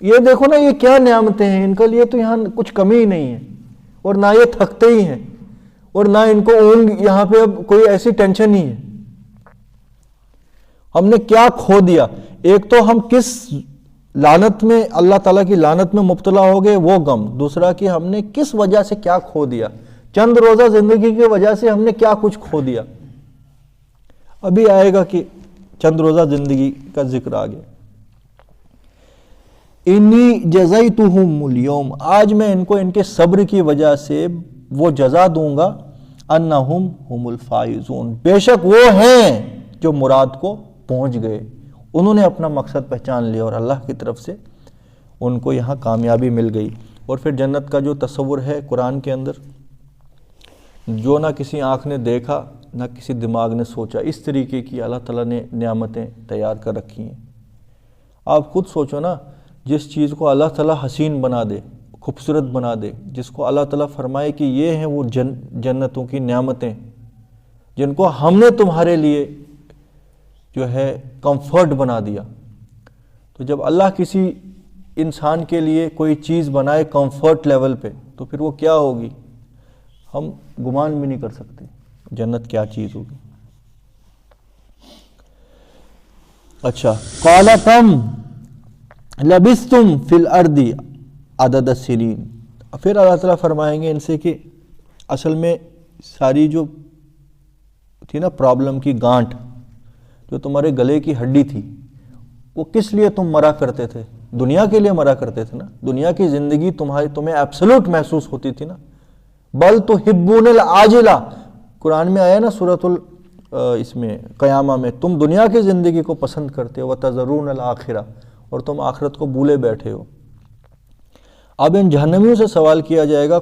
یہ دیکھو نا یہ کیا نعمتیں ہیں، ان کے لیے تو یہاں کچھ کمی ہی نہیں ہے، اور نہ یہ تھکتے ہی ہیں، اور نہ ان کو اونگ یہاں پہ اب کوئی ایسی ٹینشن نہیں ہے. ہم نے کیا کھو دیا؟ ایک تو ہم کس لعنت میں، اللہ تعالیٰ کی لعنت میں مبتلا ہو گئے وہ غم، دوسرا کہ ہم نے کس وجہ سے کیا کھو دیا، چند روزہ زندگی کی وجہ سے ہم نے کیا کچھ کھو دیا. ابھی آئے گا کہ چند روزہ زندگی کا ذکر آ گیا. انی جزیتہم اليوم، آج میں ان کو ان کے صبر کی وجہ سے وہ جزا دوں گا، انہم ہم الفائزون، بے شک وہ ہیں جو مراد کو پہنچ گئے، انہوں نے اپنا مقصد پہچان لیا اور اللہ کی طرف سے ان کو یہاں کامیابی مل گئی. اور پھر جنت کا جو تصور ہے قرآن کے اندر، جو نہ کسی آنکھ نے دیکھا نہ کسی دماغ نے سوچا، اس طریقے کی اللہ تعالیٰ نے نعمتیں تیار کر رکھی ہیں. آپ خود سوچو نا، جس چیز کو اللہ تعالیٰ حسین بنا دے، خوبصورت بنا دے، جس کو اللہ تعالیٰ فرمائے کہ یہ ہیں وہ جنتوں کی نعمتیں جن کو ہم نے تمہارے لیے جو ہے کمفرٹ بنا دیا. تو جب اللہ کسی انسان کے لیے کوئی چیز بنائے کمفرٹ لیول پہ تو پھر وہ کیا ہوگی؟ ہم گمان بھی نہیں کر سکتے جنت کیا چیز ہوگی. اچھا، قال کم لبثتم فی الارض عدد السنین، پھر اللہ تعالیٰ فرمائیں گے ان سے کہ اصل میں ساری جو تھی نا پرابلم کی گانٹ، جو تمہارے گلے کی ہڈی تھی، وہ کس لیے تم مرا کرتے تھے؟ دنیا کے لیے مرا کرتے تھے نا. دنیا کی زندگی تمہیں ایبسولوٹ محسوس ہوتی تھی نا. بل تحبون العاجلہ، قرآن میں آیا نا سورۃ اس میں قیامہ میں، تم دنیا کی زندگی کو پسند کرتے ہو، وتذرون الآخرہ، اور تم آخرت کو بھولے بیٹھے ہو. اب ان جہنمیوں سے سوال کیا جائے گا،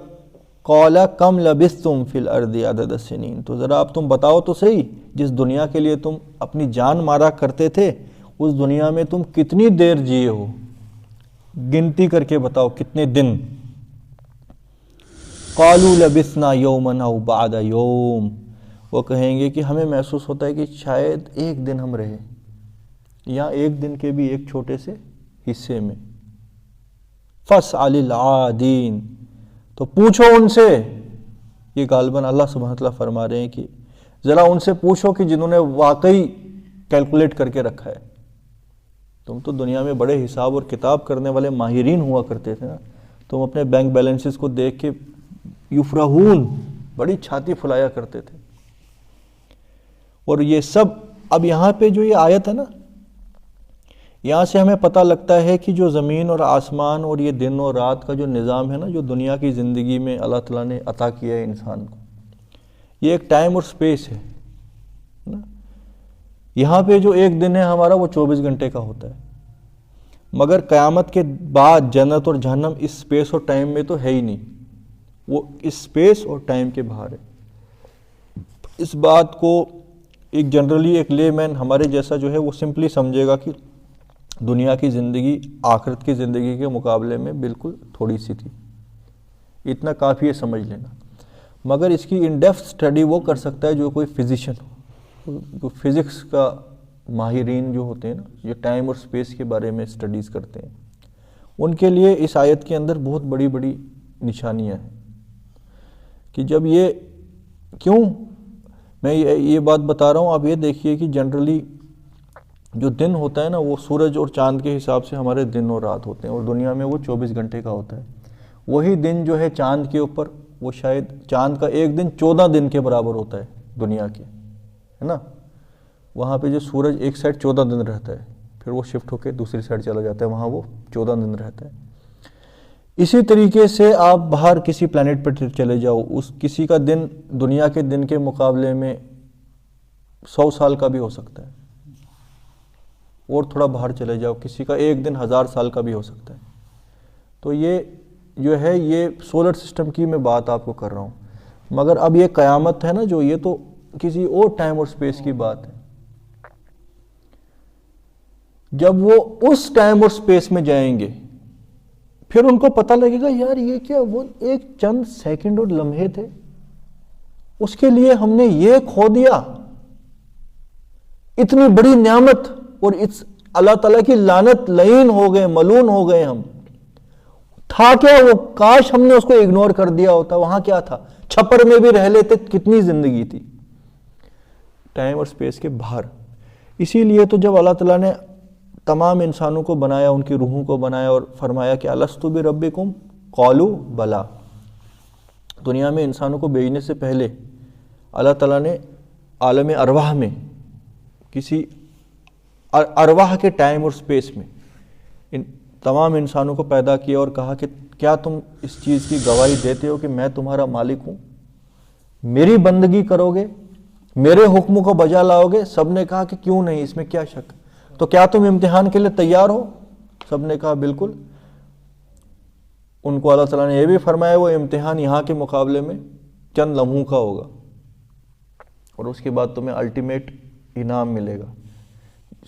قال کم لبثتم فی الارض عدد السنین، تو ذرا اب تم بتاؤ تو صحیح، جس دنیا کے لیے تم اپنی جان مارا کرتے تھے اس دنیا میں تم کتنی دیر جیے ہو، گنتی کر کے بتاؤ کتنے دن. قالوا لبثنا یوما او بعد یوم، وہ کہیں گے کہ ہمیں محسوس ہوتا ہے کہ شاید ایک دن ہم رہے، یا ایک دن کے بھی ایک چھوٹے سے حصے میں. فاسأل العادین، تو پوچھو ان سے، یہ غالباً اللہ سبحانہ وتعالیٰ فرما رہے ہیں کہ ذرا ان سے پوچھو کہ جنہوں نے واقعی کیلکولیٹ کر کے رکھا ہے. تم تو دنیا میں بڑے حساب اور کتاب کرنے والے ماہرین ہوا کرتے تھے نا، تم اپنے بینک بیلنسز کو دیکھ کے یفرحون، بڑی چھاتی پھلایا کرتے تھے. اور یہ سب اب یہاں پہ جو یہ آیت ہے نا، یہاں سے ہمیں پتہ لگتا ہے کہ جو زمین اور آسمان اور یہ دن اور رات کا جو نظام ہے نا، جو دنیا کی زندگی میں اللہ تعالیٰ نے عطا کیا ہے انسان کو، یہ ایک ٹائم اور سپیس ہے نا. یہاں پہ جو ایک دن ہے ہمارا وہ 24 گھنٹے کا ہوتا ہے، مگر قیامت کے بعد جنت اور جہنم اس سپیس اور ٹائم میں تو ہے ہی نہیں، وہ اس سپیس اور ٹائم کے باہر ہے. اس بات کو ایک جنرلی ایک لے مین ہمارے جیسا جو ہے وہ سمپلی سمجھے گا کہ دنیا کی زندگی آخرت کی زندگی کے مقابلے میں بالکل تھوڑی سی تھی. اتنا کافی ہے سمجھ لینا. مگر اس کی ان ڈیپتھ اسٹڈی وہ کر سکتا ہے جو کوئی فزیشین ہو, فزکس کا ماہرین جو ہوتے ہیں نا, جو ٹائم اور اسپیس کے بارے میں اسٹڈیز کرتے ہیں, ان کے لیے اس آیت کے اندر بہت بڑی بڑی نشانیاں ہیں کہ جب یہ کیوں میں یہ بات بتا رہا ہوں. آپ یہ دیکھیے کہ جنرلی جو دن ہوتا ہے نا وہ سورج اور چاند کے حساب سے ہمارے دن اور رات ہوتے ہیں, اور دنیا میں وہ 24 گھنٹے کا ہوتا ہے. وہی دن جو ہے چاند کے اوپر, وہ شاید چاند کا ایک دن 14 دن کے برابر ہوتا ہے دنیا کے, ہے نا. وہاں پہ جو سورج ایک سائڈ 14 دن رہتا ہے, پھر وہ شفٹ ہو کے دوسری سائڈ چلا جاتا ہے, وہاں وہ 14 دن رہتا ہے. اسی طریقے سے آپ باہر کسی پلانٹ پر چلے جاؤ, اس کسی کا دن دنیا کے دن کے مقابلے میں 100 سال کا بھی ہو سکتا ہے. اور تھوڑا باہر چلے جاؤ, کسی کا ایک دن 1000 سال کا بھی ہو سکتا ہے. تو یہ جو ہے یہ سولر سسٹم کی میں بات آپ کو کر رہا ہوں. مگر اب یہ قیامت ہے نا جو, یہ تو کسی اور ٹائم اور سپیس کی بات ہے. جب وہ اس ٹائم اور سپیس میں جائیں گے پھر ان کو پتہ لگے گا یار یہ کیا, وہ ایک چند سیکنڈ اور لمحے تھے, اس کے لیے ہم نے یہ کھو دیا, اتنی بڑی نعمت, اور اللہ تعالیٰ کی لعنت, لعین ہو گئے, ملعون ہو گئے ہم. تھا کیا وہ, کاش ہم نے اس کو اگنور کر دیا ہوتا. وہاں کیا تھا, چھپر میں بھی رہ لیتے, کتنی زندگی تھی ٹائم اور سپیس کے باہر. اسی لیے تو جب اللہ تعالیٰ نے تمام انسانوں کو بنایا, ان کی روحوں کو بنایا اور فرمایا کہ الستو بربکم قالوا بلا, دنیا میں انسانوں کو بھیجنے سے پہلے اللہ تعالیٰ نے عالم ارواح میں, کسی ارواح کے ٹائم اور سپیس میں ان تمام انسانوں کو پیدا کیا اور کہا کہ کیا تم اس چیز کی گواہی دیتے ہو کہ میں تمہارا مالک ہوں, میری بندگی کرو گے, میرے حکموں کو بجا لاؤ گے؟ سب نے کہا کہ کیوں نہیں, اس میں کیا شک. تو کیا تم امتحان کے لیے تیار ہو؟ سب نے کہا بالکل. ان کو اللہ تعالیٰ نے یہ بھی فرمایا وہ امتحان یہاں کے مقابلے میں چند لمحوں کا ہوگا, اور اس کے بعد تمہیں الٹیمیٹ انعام ملے گا.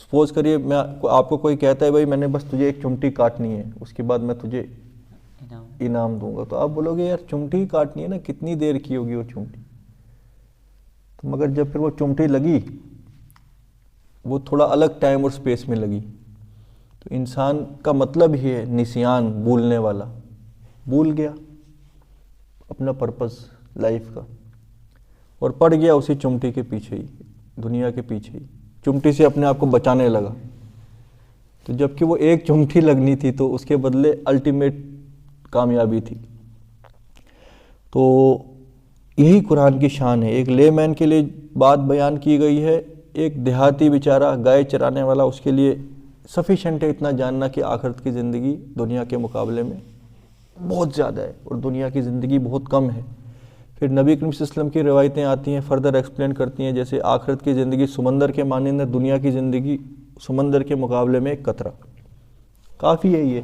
سپوز کریے میں آپ کو کوئی کہتا ہے بھائی میں نے بس تجھے ایک چمٹی کاٹنی ہے, اس کے بعد میں تجھے انعام دوں گا. تو آپ بولو گے یار چمٹی کاٹنی ہے نا, کتنی دیر کی ہوگی وہ چمٹی. تو مگر جب پھر وہ چمٹی لگی, وہ تھوڑا الگ ٹائم اور سپیس میں لگی. تو انسان کا مطلب ہی ہے نسیان, بھولنے والا, بھول گیا اپنا پرپس لائف کا, اور پڑ گیا اسی چمٹی کے پیچھے ہی, دنیا کے پیچھے ہی, چمٹی سے اپنے آپ کو بچانے لگا. تو جب کہ وہ ایک چمٹی لگنی تھی تو اس کے بدلے الٹیمیٹ کامیابی تھی. تو یہی قرآن کی شان ہے. ایک لے مین کے لیے بات بیان کی گئی ہے, ایک دیہاتی بیچارہ گائے چرانے والا, اس کے لیے سفیشینٹ ہے اتنا جاننا کہ آخرت کی زندگی دنیا کے مقابلے میں بہت زیادہ ہے اور دنیا کی زندگی بہت کم ہے. پھر نبی کریم صلی اللہ علیہ وسلم کی روایتیں آتی ہیں, فردر ایکسپلین کرتی ہیں, جیسے آخرت کی زندگی سمندر کے مانند ہے, دنیا کی زندگی سمندر کے مقابلے میں ایک قطرہ. کافی ہے یہ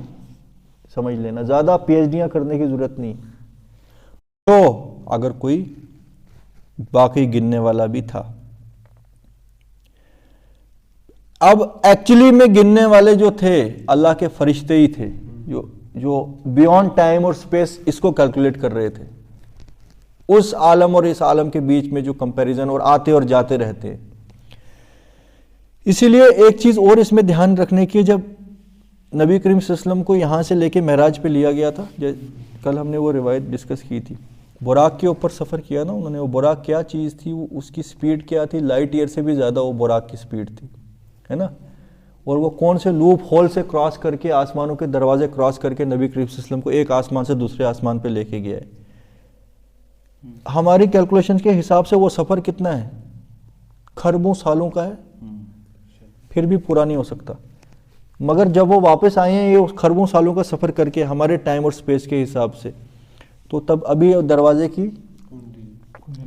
سمجھ لینا, زیادہ پی ایچ ڈیاں کرنے کی ضرورت نہیں. تو اگر کوئی باقی گننے والا بھی تھا, اب ایکچولی میں گننے والے جو تھے اللہ کے فرشتے ہی تھے, جو بیونڈ ٹائم اور سپیس اس کو کیلکولیٹ کر رہے تھے, اس عالم اور اس عالم کے بیچ میں جو کمپیریزن اور آتے اور جاتے رہتے. اسی لیے ایک چیز اور اس میں دھیان رکھنے کی, جب نبی کریم صلی اللہ علیہ وسلم کو یہاں سے لے کے معراج پہ لیا گیا تھا, کل ہم نے وہ روایت ڈسکس کی تھی, براق کے اوپر سفر کیا نا انہوں نے. وہ براق کیا چیز تھی, وہ اس کی سپیڈ کیا تھی, لائٹ ایئر سے بھی زیادہ وہ براق کی سپیڈ تھی, ہے نا. اور وہ کون سے لوپ ہول سے کراس کر کے, آسمانوں کے دروازے کراس کر کے نبی کریم صلی اللہ علیہ وسلم کو ایک آسمان سے دوسرے آسمان پہ لے کے گیا ہے. ہماری کیلکولیشن کے حساب سے وہ سفر کتنا ہے, کھربوں سالوں کا ہے, پھر بھی پورا نہیں ہو سکتا. مگر جب وہ واپس آئے ہیں یہ کھربوں سالوں کا سفر کر کے ہمارے ٹائم اور سپیس کے حساب سے, تو تب ابھی دروازے کی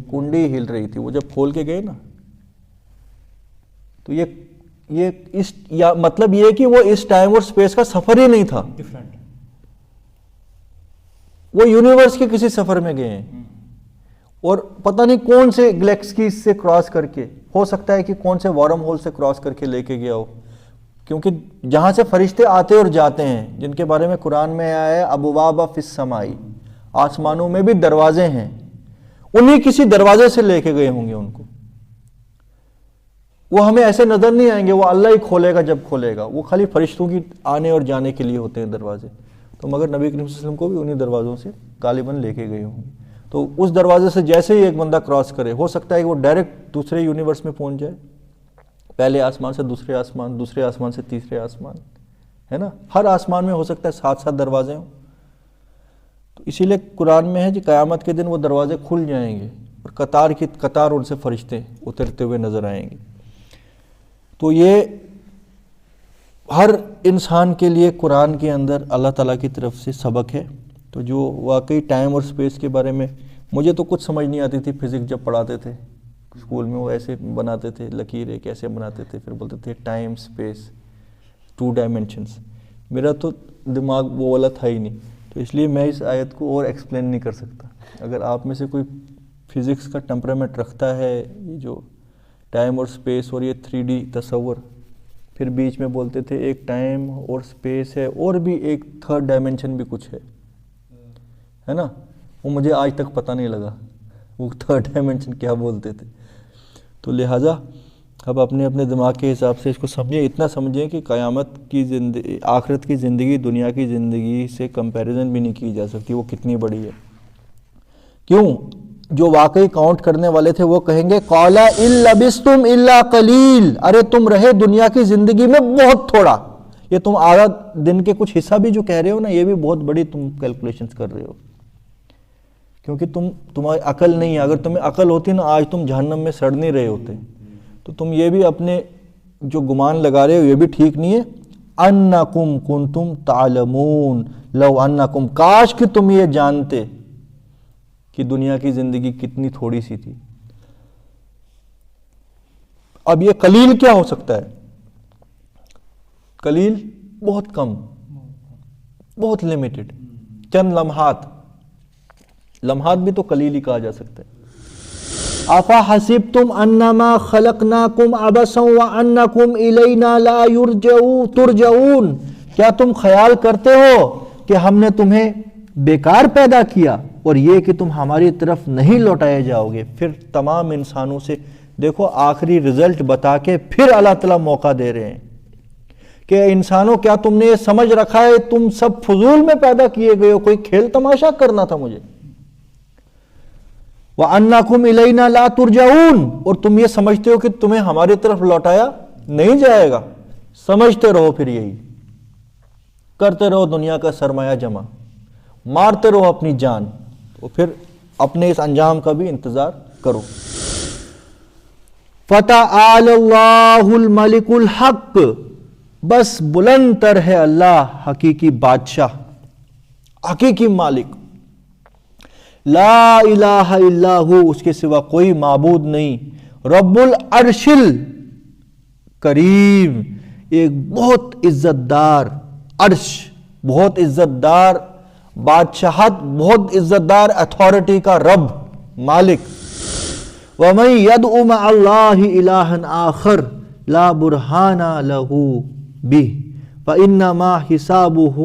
کنڈی ہل رہی تھی. وہ جب کھول کے گئے نا, تو یہ اس مطلب یہ کہ وہ اس ٹائم اور سپیس کا سفر ہی نہیں تھا, وہ یونیورس کے کسی سفر میں گئے ہیں, اور پتہ نہیں کون سے گلیکسیز سے کراس کر کے, ہو سکتا ہے کہ کون سے وارم ہول سے کراس کر کے لے کے گیا ہو, کیونکہ جہاں سے فرشتے آتے اور جاتے ہیں, جن کے بارے میں قرآن میں آیا ہے ابواب فی السماء, آسمانوں میں بھی دروازے ہیں، انہی کسی دروازے سے لے کے گئے ہوں گے ان کو. وہ ہمیں ایسے نظر نہیں آئیں گے، وہ اللہ ہی کھولے گا جب کھولے گا. وہ خالی فرشتوں کی آنے اور جانے کے لیے ہوتے ہیں دروازے. تو مگر نبی کریم صلی اللہ علیہ وسلم کو بھی انہی دروازوں سے غالباً لے کے گئے ہوں گے. تو اس دروازے سے جیسے ہی ایک بندہ کراس کرے، ہو سکتا ہے کہ وہ ڈائریکٹ دوسرے یونیورس میں پہنچ جائے، پہلے آسمان سے دوسرے آسمان، دوسرے آسمان سے تیسرے آسمان، ہے نا. ہر آسمان میں ہو سکتا ہے 7 دروازے ہوں. تو اسی لیے قرآن میں ہے کہ قیامت کے دن وہ دروازے کھل جائیں گے اور قطار کی قطار ان سے فرشتے اترتے ہوئے نظر آئیں گے. تو یہ ہر انسان کے لیے قرآن کے اندر اللہ تعالیٰ کی طرف سے سبق ہے. تو جو واقعی ٹائم اور سپیس کے بارے میں مجھے تو کچھ سمجھ نہیں آتی تھی، فزکس جب پڑھاتے تھے اسکول میں وہ ایسے بناتے تھے لکیریں کیسے بناتے تھے، پھر بولتے تھے ٹائم سپیس 2 ڈائمینشنز. میرا تو دماغ وہ والا تھا ہی نہیں، تو اس لیے میں اس آیت کو اور ایکسپلین نہیں کر سکتا. اگر آپ میں سے کوئی فزکس کا ٹیمپرامنٹ رکھتا ہے، یہ جو ٹائم اور سپیس اور یہ 3D تصور، پھر بیچ میں بولتے تھے ایک ٹائم اور سپیس ہے اور بھی ایک 3rd ڈائمینشن بھی کچھ ہے نا، وہ مجھے آج تک پتہ نہیں لگا وہ 3rd ڈائمینشن کیا بولتے تھے. تو لہٰذا اب اپنے اپنے دماغ کے حساب سے اس کو سمجھیں. اتنا سمجھیں کہ قیامت کی زندگی، آخرت کی زندگی دنیا کی زندگی سے کمپیریزن بھی نہیں کی جا سکتی، وہ کتنی بڑی ہے. کیوں؟ جو واقعی کاؤنٹ کرنے والے تھے وہ کہیں گے قَالَ إِن لَبِثْتُمْ إِلَّا قَلِيلٌ، ارے تم رہے دنیا کی زندگی میں بہت تھوڑا. یہ تم آدھا دن کے کچھ حصہ بھی جو کہہ رہے ہو نا، یہ بھی بہت بڑی تم کیلکولیشنز کر رہے ہو، کیونکہ تمہاری عقل نہیں ہے. اگر تمہیں عقل ہوتی نا آج تم جہنم میں سڑ نہیں رہے ہوتے. تو تم یہ بھی اپنے جو گمان لگا رہے ہو یہ بھی ٹھیک نہیں ہے. اَنَّكُمْ كُنْتُمْ تَعْلَمُونَ لَوْ أَنَّكُمْ، کاش کہ تم یہ جانتے کہ دنیا کی زندگی کتنی تھوڑی سی تھی. اب یہ قلیل کیا ہو سکتا ہے؟ قلیل بہت کم، بہت لمیٹڈ، چند لمحات بھی تو قلیل ہی کہا جا سکتا ہے. أَفَحَسِبْتُمْ أَنَّمَا خَلَقْنَاكُمْ عَبَثًا وَأَنَّكُمْ إِلَيْنَا لَا تُرْجَعُونَ، کیا تم خیال کرتے ہو کہ ہم نے تمہیں بیکار پیدا کیا اور یہ کہ تم ہماری طرف نہیں لوٹائے جاؤ گے؟ پھر تمام انسانوں سے دیکھو آخری رزلٹ بتا کے پھر اللہ تعالیٰ موقع دے رہے ہیں کہ انسانوں کیا تم نے یہ سمجھ رکھا ہے تم سب فضول میں پیدا کیے گئے ہو، کوئی کھیل تماشا کرنا تھا مجھے. وَأَنَّكُمْ إِلَيْنَا لَا تُرْجَعُونَ، اور تم یہ سمجھتے ہو کہ تمہیں ہماری طرف لوٹایا نہیں جائے گا. سمجھتے رہو، پھر یہی کرتے رہو، دنیا کا سرمایہ جمع مارتے رہو اپنی جان، اور پھر اپنے اس انجام کا بھی انتظار کرو. فَتَعَالَى اللَّهُ الْمَلِكُ الْحَقُّ، بس بلند تر ہے اللہ حقیقی بادشاہ، حقیقی مالک. لا الہ الا ہو، اس کے سوا کوئی معبود نہیں. رب العرش الکریم، ایک بہت عزت دار عرش، بہت عزت دار بادشاہت، بہت عزت دار اتھارٹی کا رب مالک. وَمَن يَدْعُ مَعَ اللَّهِ إِلَٰهًا آخَرَ لَا بُرْهَانَ لَهُ بِهِ فَإِنَّمَا حِسَابُهُ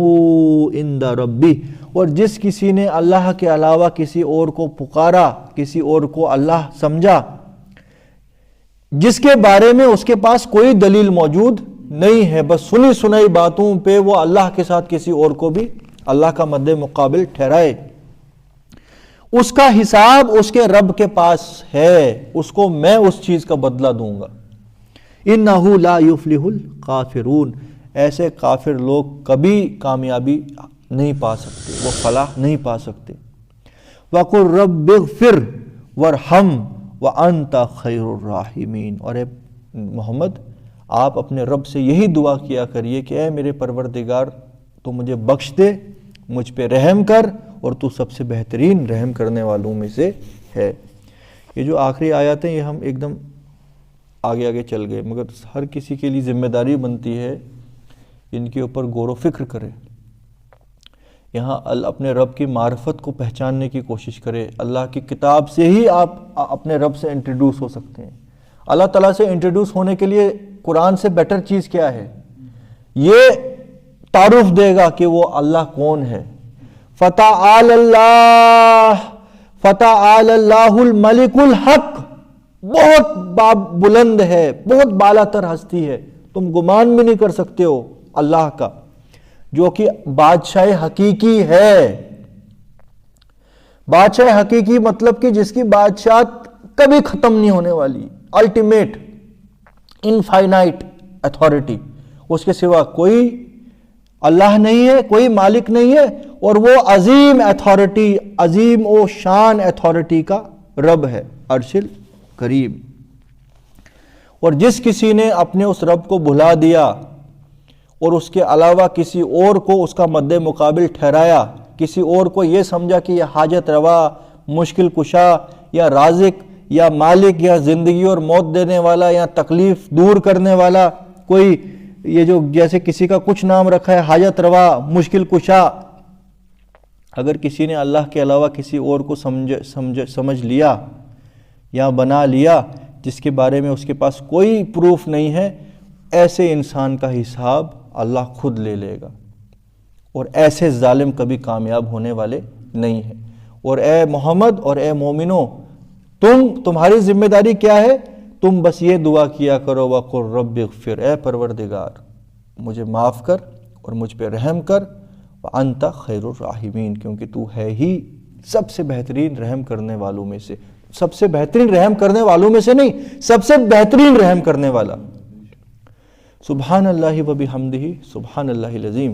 عِندَ رَبِّهِ، اور جس کسی نے اللہ کے علاوہ کسی اور کو پکارا، کسی اور کو اللہ سمجھا، جس کے بارے میں اس کے پاس کوئی دلیل موجود نہیں ہے، بس سنی سنائی باتوں پہ وہ اللہ کے ساتھ کسی اور کو بھی اللہ کا مد مقابل ٹھہرائے، اس کا حساب اس کے رب کے پاس ہے، اس کو میں اس چیز کا بدلہ دوں گا. اِنَّهُ لَا يُفْلِحُ الْكَافِرُونَ، ایسے کافر لوگ کبھی کامیابی نہیں پا سکتے، وہ فلاح نہیں پا سکتے. وَقُلْ رَبِّ اغْفِرْ وَارْحَمْ وَأَنْتَ خَيْرُ الرَّاحِمِينَ، اور اے محمد آپ اپنے رب سے یہی دعا کیا کریے کہ اے میرے پروردگار تو مجھے بخش دے، مجھ پہ رحم کر، اور تو سب سے بہترین رحم کرنے والوں میں سے ہے. یہ جو آخری آیات ہیں یہ ہم ایک دم آگے چل گئے، مگر ہر کسی کے لیے ذمہ داری بنتی ہے ان کے اوپر غور و فکر کرے. یہاں اپنے رب کی معرفت کو پہچاننے کی کوشش کرے. اللہ کی کتاب سے ہی آپ اپنے رب سے انٹروڈیوس ہو سکتے ہیں. اللہ تعالیٰ سے انٹروڈیوس ہونے کے لیے قرآن سے بیٹر چیز کیا ہے؟ یہ تعارف دے گا کہ وہ اللہ کون ہے. فتعال اللہ الملک الحق، بہت بلند ہے، بہت بالا تر ہستی ہے، تم گمان بھی نہیں کر سکتے ہو اللہ کا، جو کہ بادشاہ حقیقی ہے۔ بادشاہ حقیقی مطلب کہ جس کی بادشاہت کبھی ختم نہیں ہونے والی، الٹیمیٹ انفائنائٹ اتھارٹی، اس کے سوا کوئی اللہ نہیں ہے، کوئی مالک نہیں ہے، اور وہ عظیم اتھارٹی، عظیم و شان اتھارٹی کا رب ہے، عرش کریم۔ اور جس کسی نے اپنے اس رب کو بھلا دیا اور اس کے علاوہ کسی اور کو اس کا مد مقابل ٹھہرایا، کسی اور کو یہ سمجھا کہ یہ حاجت روا، مشکل کشا یا رازق یا مالک یا زندگی اور موت دینے والا یا تکلیف دور کرنے والا، کوئی یہ جو جیسے کسی کا کچھ نام رکھا ہے، حاجت روا، مشکل کشا، اگر کسی نے اللہ کے علاوہ کسی اور کو سمجھ لیا یا بنا لیا جس کے بارے میں اس کے پاس کوئی پروف نہیں ہے، ایسے انسان کا حساب اللہ خود لے لے گا، اور ایسے ظالم کبھی کامیاب ہونے والے نہیں ہیں۔ اور اے محمد اور اے مومنو، تمہاری ذمہ داری کیا ہے؟ تم بس یہ دعا کیا کرو، وَقُلْ رَبِّ اغْفِرْ، اے پروردگار مجھے معاف کر اور مجھ پہ رحم کر، وَأَنْتَ خَيْرُ الرَّاحِمِينَ، کیونکہ تو ہے ہی سب سے بہترین رحم کرنے والوں میں سے، سب سے بہترین رحم کرنے والوں میں سے نہیں، سب سے بہترین رحم کرنے والا۔ سبحان اللہ و بحمدہ، سبحان اللہ العظیم۔